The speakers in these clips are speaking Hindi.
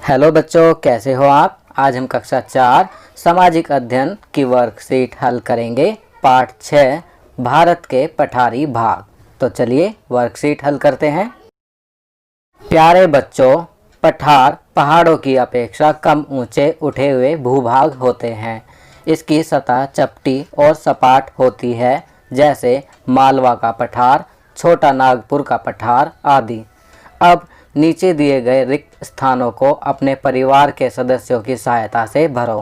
हेलो बच्चों, कैसे हो आप। आज हम कक्षा 4 सामाजिक अध्ययन की वर्कशीट हल करेंगे। पाठ 6 भारत के पठारी भाग। तो चलिए वर्कशीट हल करते हैं। प्यारे बच्चों, पठार पहाड़ों की अपेक्षा कम ऊंचे उठे हुए भूभाग होते हैं। इसकी सतह चपटी और सपाट होती है, जैसे मालवा का पठार, छोटा नागपुर का पठार आदि। अब नीचे दिए गए रिक्त स्थानों को अपने परिवार के सदस्यों की सहायता से भरो।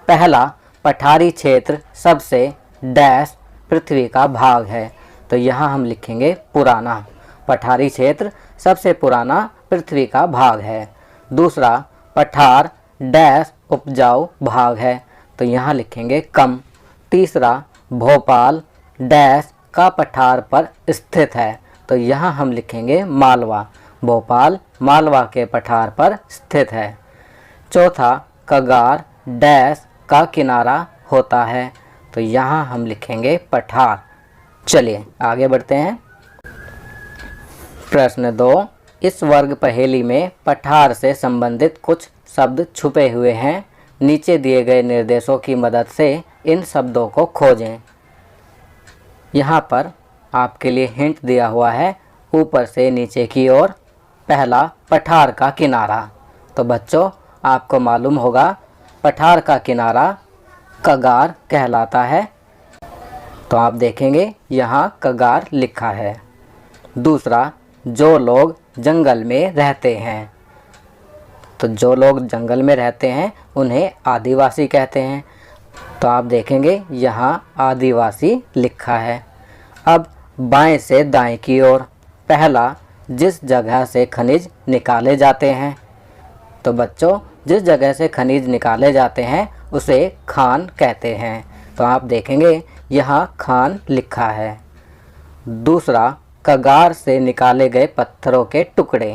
पहला, पठारी क्षेत्र सबसे डैश पृथ्वी का भाग है। तो यहाँ हम लिखेंगे पुराना। पठारी क्षेत्र सबसे पुराना पृथ्वी का भाग है। दूसरा, पठार डैश उपजाऊ भाग है। तो यहाँ लिखेंगे कम। तीसरा, भोपाल डैश का पठार पर स्थित है। तो यहाँ हम लिखेंगे मालवा। भोपाल मालवा के पठार पर स्थित है। चौथा, कगार डैश का किनारा होता है। तो यहाँ हम लिखेंगे पठार। चलिए आगे बढ़ते हैं। प्रश्न 2, इस वर्ग पहेली में पठार से संबंधित कुछ शब्द छुपे हुए हैं। नीचे दिए गए निर्देशों की मदद से इन शब्दों को खोजें। यहाँ पर आपके लिए हिंट दिया हुआ है ऊपर से नीचे की ओर। पहला, पठार का किनारा। तो बच्चों आपको मालूम होगा पठार का किनारा कगार कहलाता है। तो आप देखेंगे यहाँ कगार लिखा है। दूसरा, जो लोग जंगल में रहते हैं। तो जो लोग जंगल में रहते हैं उन्हें आदिवासी कहते हैं। तो आप देखेंगे यहाँ आदिवासी लिखा है। अब बाएं से दाएं की ओर। पहला, जिस जगह से खनिज निकाले जाते हैं। तो बच्चों जिस जगह से खनिज निकाले जाते हैं उसे खान कहते हैं। तो आप देखेंगे यहाँ खान लिखा है। दूसरा, कगार से निकाले गए पत्थरों के टुकड़े।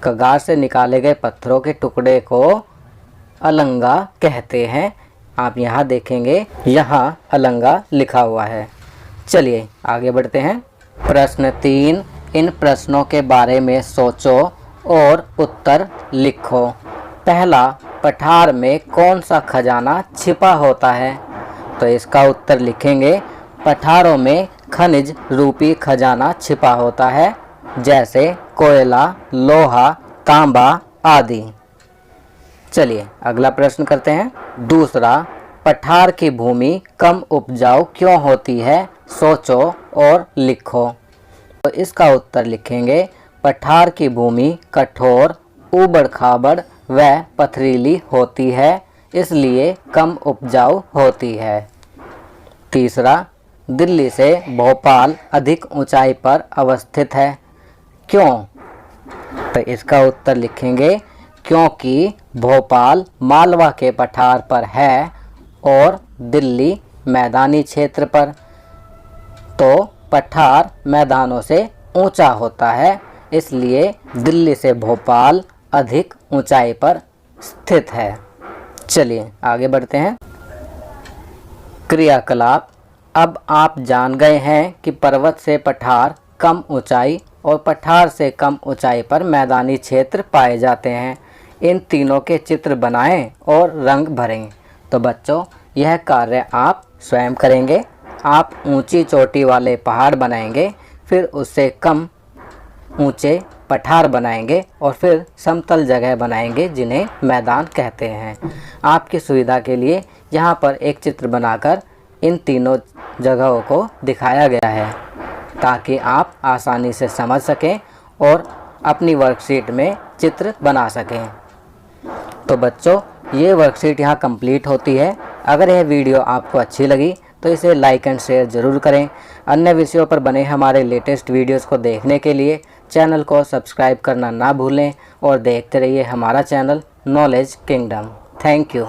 कगार से निकाले गए पत्थरों के टुकड़े को अलंगा कहते हैं। आप यहाँ देखेंगे यहाँ अलंगा लिखा हुआ है। चलिए आगे बढ़ते हैं। प्रश्न 3, इन प्रश्नों के बारे में सोचो और उत्तर लिखो। पहला, पठार में कौन सा खजाना छिपा होता है। तो इसका उत्तर लिखेंगे पठारों में खनिज रूपी खजाना छिपा होता है, जैसे कोयला, लोहा, तांबा आदि। चलिए अगला प्रश्न करते हैं। दूसरा, पठार की भूमि कम उपजाऊ क्यों होती है। सोचो और लिखो। तो इसका उत्तर लिखेंगे पठार की भूमि कठोर, ऊबड़ खाबड़ व पथरीली होती है, इसलिए कम उपजाऊ होती है। तीसरा, दिल्ली से भोपाल अधिक ऊंचाई पर अवस्थित है। क्यों। तो इसका उत्तर लिखेंगे क्योंकि भोपाल मालवा के पठार पर है और दिल्ली मैदानी क्षेत्र पर। तो पठार मैदानों से ऊंचा होता है, इसलिए दिल्ली से भोपाल अधिक ऊंचाई पर स्थित है। चलिए आगे बढ़ते हैं। क्रियाकलाप। अब आप जान गए हैं कि पर्वत से पठार कम ऊंचाई और पठार से कम ऊंचाई पर मैदानी क्षेत्र पाए जाते हैं। इन तीनों के चित्र बनाएं और रंग भरें। तो बच्चों यह कार्य आप स्वयं करेंगे। आप ऊंची चोटी वाले पहाड़ बनाएंगे, फिर उससे कम ऊंचे पठार बनाएंगे और फिर समतल जगह बनाएंगे जिन्हें मैदान कहते हैं। आपकी सुविधा के लिए यहाँ पर एक चित्र बनाकर इन तीनों जगहों को दिखाया गया है, ताकि आप आसानी से समझ सकें और अपनी वर्कशीट में चित्र बना सकें। तो बच्चों ये वर्कशीट यहाँ कंप्लीट होती है। अगर यह वीडियो आपको अच्छी लगी तो इसे लाइक एंड शेयर ज़रूर करें। अन्य विषयों पर बने हमारे लेटेस्ट वीडियोस को देखने के लिए चैनल को सब्सक्राइब करना ना भूलें और देखते रहिए हमारा channel knowledge kingdom. Thank you.